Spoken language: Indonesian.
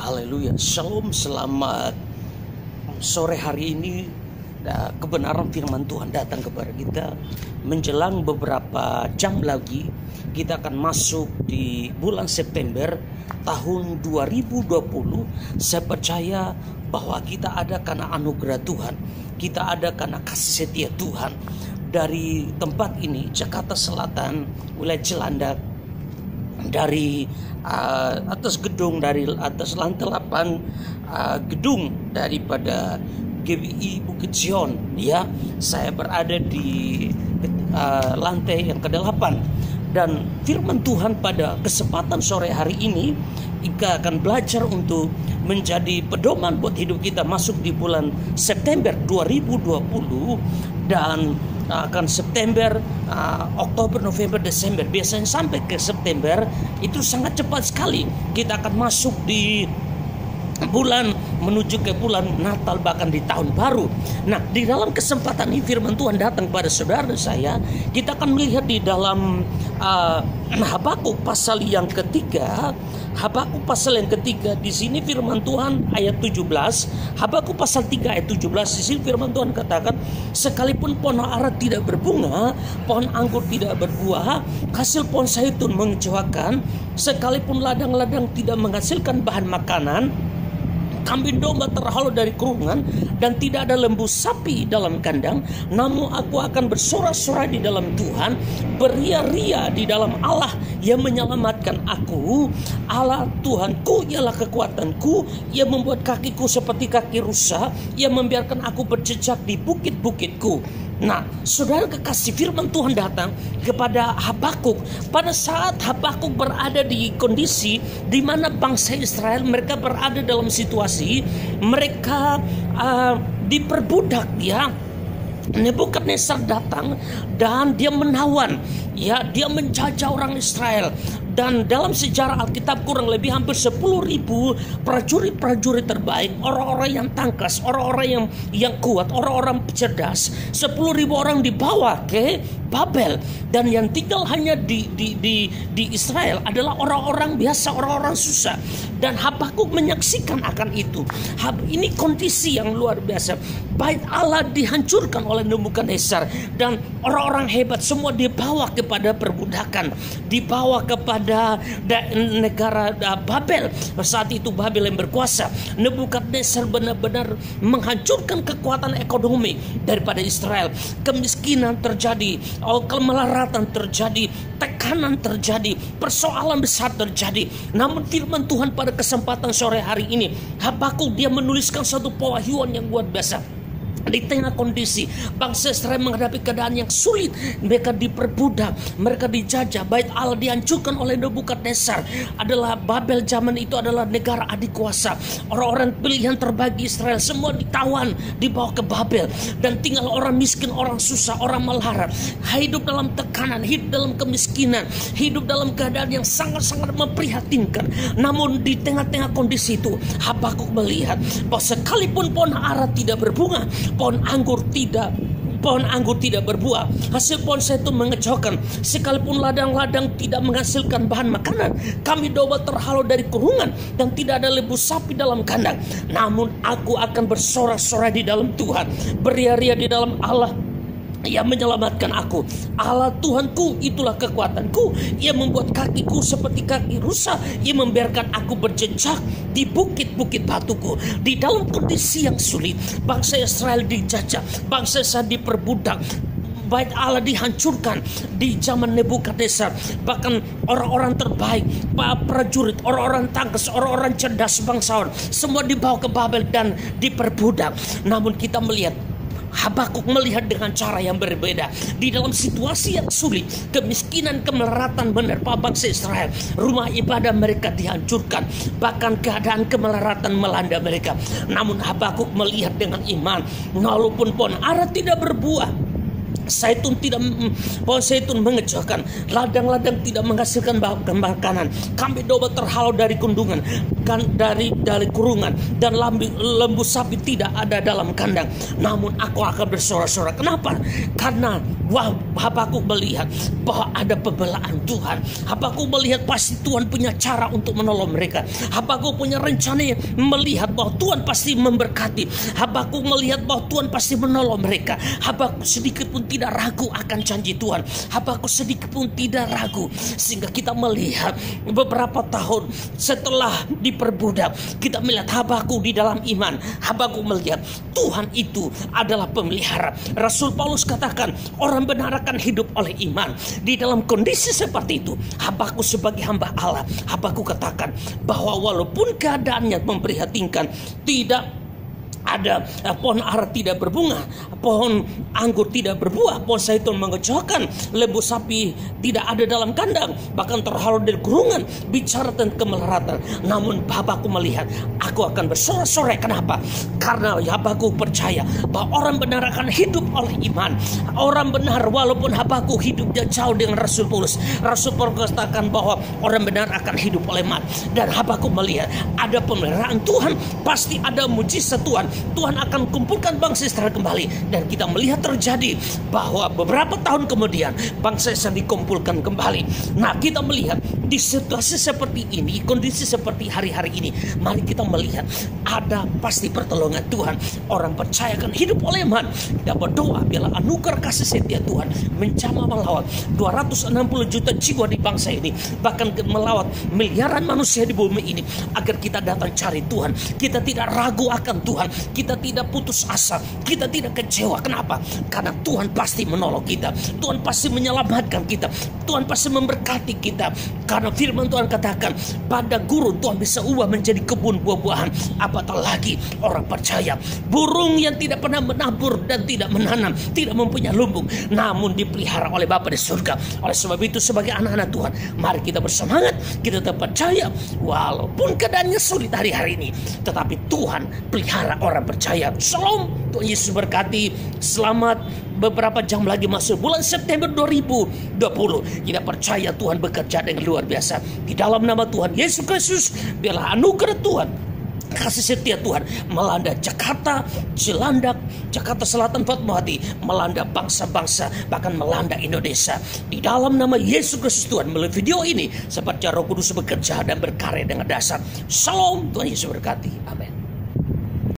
Haleluya. Shalom, selamat sore hari ini. Kebenaran firman Tuhan datang kepada kita. Menjelang beberapa jam lagi kita akan masuk di bulan September tahun 2020. Saya percaya bahwa kita ada karena anugerah Tuhan, kita ada karena kasih setia Tuhan. Dari tempat ini, Jakarta Selatan, wilayah Cilandak, dari atas gedung, dari atas lantai 8 gedung daripada GBI Bukit Sion, ya, saya berada di lantai yang ke-8. Dan firman Tuhan pada kesempatan sore hari ini kita akan belajar untuk menjadi pedoman buat hidup kita masuk di bulan September 2020. Dan akan September, Oktober, November, Desember, biasanya sampai ke September itu sangat cepat sekali. Kita akan masuk di bulan menuju ke bulan Natal, bahkan di tahun baru. Nah, di dalam kesempatan ini firman Tuhan datang pada saudara saya. Kita akan melihat di dalam Habakuk pasal yang ketiga. Habakuk pasal yang ketiga, di sini firman Tuhan ayat 17. Habakuk pasal 3 ayat 17, di sini firman Tuhan katakan, sekalipun pohon ara tidak berbunga, pohon anggur tidak berbuah, hasil pohon zaitun mengecewakan, sekalipun ladang-ladang tidak menghasilkan bahan makanan, kambing domba terhalau dari kurungan, dan tidak ada lembu sapi dalam kandang, namun aku akan bersorak-sorai di dalam Tuhan, beria-ria di dalam Allah yang menyelamatkan aku. Allah Tuhanku ialah kekuatanku, Ia membuat kakiku seperti kaki rusa, Ia membiarkan aku berjejak di bukit-bukitku. Nah, saudara kekasih, firman Tuhan datang kepada Habakuk pada saat Habakuk berada di kondisi di mana bangsa Israel, mereka berada dalam situasi mereka diperbudak, ya. Nebukadnezar datang dan dia menawan, ya, dia menjajah orang Israel. Dan dalam sejarah Alkitab kurang lebih hampir 10.000 prajurit-prajurit terbaik, orang-orang yang tangkas, orang-orang yang kuat, orang-orang cerdas, 10.000 orang dibawa ke Babel. Dan yang tinggal hanya di Israel adalah orang-orang biasa, orang-orang susah. Dan Habakuk menyaksikan akan itu. Ini kondisi yang luar biasa. Bait Allah dihancurkan oleh Nebukadnezar, dan orang-orang hebat semua dibawa kepada perbudakan, dibawa kepada negara Babel. Saat itu Babel yang berkuasa. Nebukadnezar benar-benar menghancurkan kekuatan ekonomi daripada Israel. Kemiskinan terjadi, kemelaratan terjadi, tekanan terjadi, persoalan besar terjadi. Namun firman Tuhan pada kesempatan sore hari ini, Habakuk dia menuliskan satu pewahyuan yang luar biasa. Di tengah kondisi bangsa Israel menghadapi keadaan yang sulit, mereka diperbudak, mereka dijajah, bait Allah dihancurkan oleh Nebukadnezar. Adalah Babel zaman itu adalah negara adik kuasa. Orang-orang pilihan terbaik Israel semua ditawan, dibawa ke Babel, dan tinggal orang miskin, orang susah, orang melarat, hidup dalam tekanan, hidup dalam kemiskinan, hidup dalam keadaan yang sangat-sangat memprihatinkan. Namun di tengah-tengah kondisi itu, Habakuk melihat bahwa sekalipun pohon ara tidak berbunga, pohon anggur tidak berbuah, hasil pohon zaitun mengecewakan, sekalipun ladang-ladang tidak menghasilkan bahan makanan, kambing domba terhalau dari kurungan, dan tidak ada lembu sapi dalam kandang, namun aku akan bersorak-sorai di dalam Tuhan, beria-ria di dalam Allah Ia menyelamatkan aku. Allah Tuhanku itulah kekuatanku, Ia membuat kakiku seperti kaki rusa, Ia membiarkan aku berjejak di bukit-bukit batuku. Di dalam kondisi yang sulit, bangsa Israel dijajah, bangsa Israel diperbudak, bait Allah dihancurkan di zaman Nebukadnezar. Bahkan orang-orang terbaik, prajurit, orang-orang tangkas, orang-orang cerdas bangsawan, semua dibawa ke Babel dan diperbudak. Namun kita melihat Habakuk melihat dengan cara yang berbeda. Di dalam situasi yang sulit, kemiskinan, kemelaratan menerpa bangsa Israel, rumah ibadah mereka dihancurkan, bahkan keadaan kemelaratan melanda mereka. Namun Habakuk melihat dengan iman, walaupun pohon ara tidak berbuah, pohon zaitun mengecewakan, ladang-ladang tidak menghasilkan bahan makanan, kambing domba terhalau dari kandungan, dari kurungan, dan lembu sapi tidak ada dalam kandang. Namun aku akan bersorak-sorak. Kenapa? Karena Habakuk melihat bahwa ada pembelaan Tuhan. Habakuk melihat pasti Tuhan punya cara untuk menolong mereka. Habakuk punya rencana, melihat bahwa Tuhan pasti memberkati. Habakuk melihat bahwa Tuhan pasti menolong mereka. Habakuk sedikit pun tidak ragu akan janji Tuhan. Habakuk sedikit pun tidak ragu. Sehingga kita melihat beberapa tahun setelah diperbudak, kita melihat Habakuk di dalam iman. Habakuk melihat Tuhan itu adalah pemelihara. Rasul Paulus katakan, orang benar akan hidup oleh iman. Di dalam kondisi seperti itu, Habakuk sebagai hamba Allah, Habakuk katakan bahwa walaupun keadaannya memprihatinkan, tidak ada pohon ara tidak berbunga, pohon anggur tidak berbuah, pohon zaitun mengecewakan, lembu sapi tidak ada dalam kandang, bahkan terhalau dari kurungan, bicara tentang kemelaratan. Namun Habakuk melihat, aku akan bersorak-sorai. Kenapa? Karena Habakuk percaya bahwa orang benar akan hidup oleh iman. Orang benar, walaupun Habakuk hidupnya jauh dengan Rasul Paulus, Rasul Paulus katakan bahwa orang benar akan hidup oleh iman. Dan Habakuk melihat ada pemeliharaan Tuhan, pasti ada mujizat Tuhan. Tuhan akan kumpulkan bangsa Israel kembali. Dan kita melihat terjadi bahwa beberapa tahun kemudian bangsa Israel dikumpulkan kembali. Nah, kita melihat di situasi seperti ini, kondisi seperti hari-hari ini, mari kita melihat ada pasti pertolongan Tuhan. Orang percaya akan hidup oleh iman. Kita berdoa biarlah anugerah kasih setia Tuhan menjamah melawat 260 juta jiwa di bangsa ini, bahkan melawat miliaran manusia di bumi ini, agar kita datang cari Tuhan. Kita tidak ragu akan Tuhan, kita tidak putus asa, kita tidak kecewa. Kenapa? Karena Tuhan pasti menolong kita, Tuhan pasti menyelamatkan kita, Tuhan pasti memberkati kita. Karena firman Tuhan katakan, pada gurun Tuhan bisa ubah menjadi kebun buah-buahan. Apatah lagi orang percaya, burung yang tidak pernah menabur dan tidak menanam, tidak mempunyai lumbung, namun dipelihara oleh Bapa di surga. Oleh sebab itu, sebagai anak-anak Tuhan, mari kita bersemangat, kita tetap percaya walaupun keadaannya sulit hari-hari ini, tetapi Tuhan pelihara orang percaya. Shalom, Tuhan Yesus berkati. Selamat, beberapa jam lagi masuk bulan September 2020. Kita percaya Tuhan bekerja dengan luar biasa. Di dalam nama Tuhan Yesus Kristus, biarlah anugerah Tuhan, kasih setia Tuhan melanda Jakarta, Cilandak, Jakarta Selatan, Fatmawati, melanda bangsa-bangsa, bahkan melanda Indonesia. Di dalam nama Yesus Kristus Tuhan, melalui video ini, seperti Roh Kudus bekerja dan berkarya dengan dasar. Shalom, Tuhan Yesus berkati. Amin.